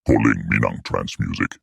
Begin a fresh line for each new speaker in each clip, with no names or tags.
Calling Minang Trance Music.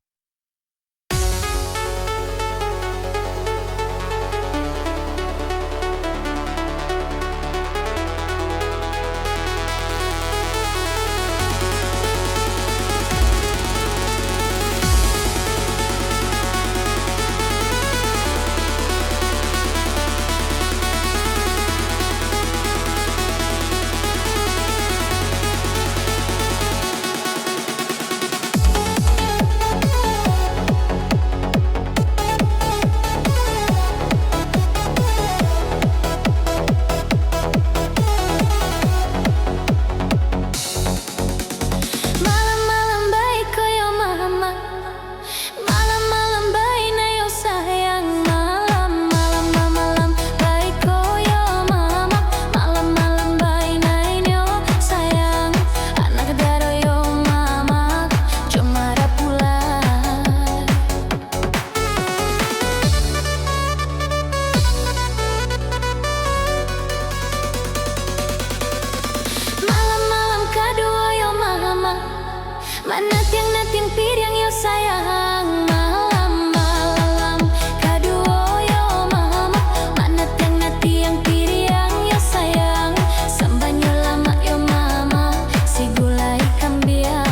Mana tiang piring yo sayang, malam kaduo yo mama. Mana tiang piring yo sayang, sambanyo lama yo mama, si gulay kambiang.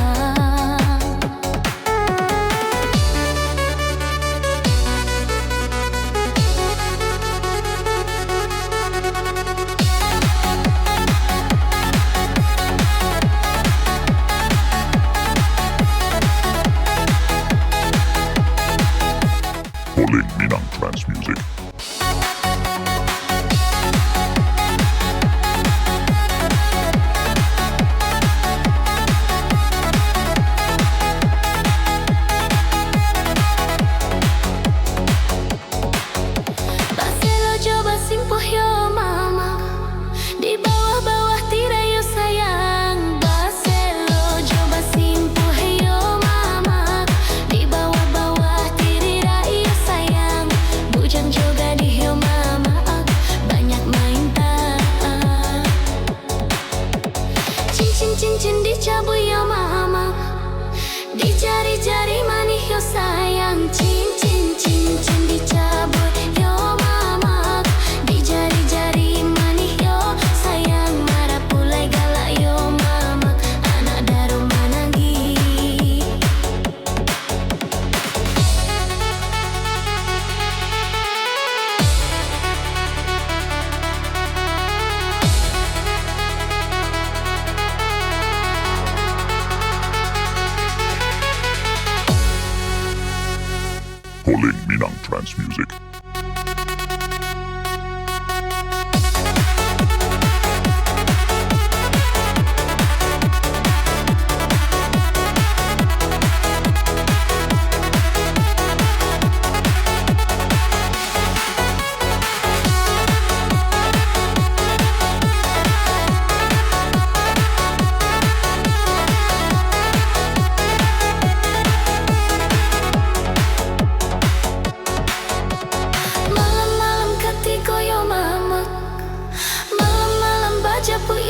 Calling Minang Trance Music.
Baselo coba simpuh yo mama, di bawah tirai yo sayang. Baselo coba simpuh yo mama, di bawah tirai yo sayang. Bujang juga di yo mama, banyak main tak. Cincin dicabut yo mama, di jari manis yo sayang. Cincin dicabut yo mama, di jari manis yo sayang. Marah pulai galak yo mama, anak daru managi.
Calling Minang Trance Music.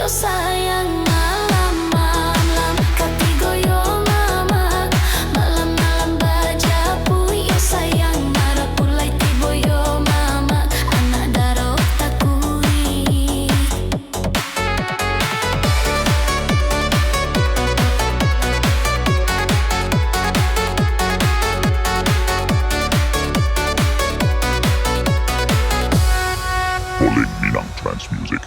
Yo sayang, malam katigo yo mama. Malam baja pu yo sayang. Marah pulai tibo yo mama, anak daro takui. Calling Minang Trance Music.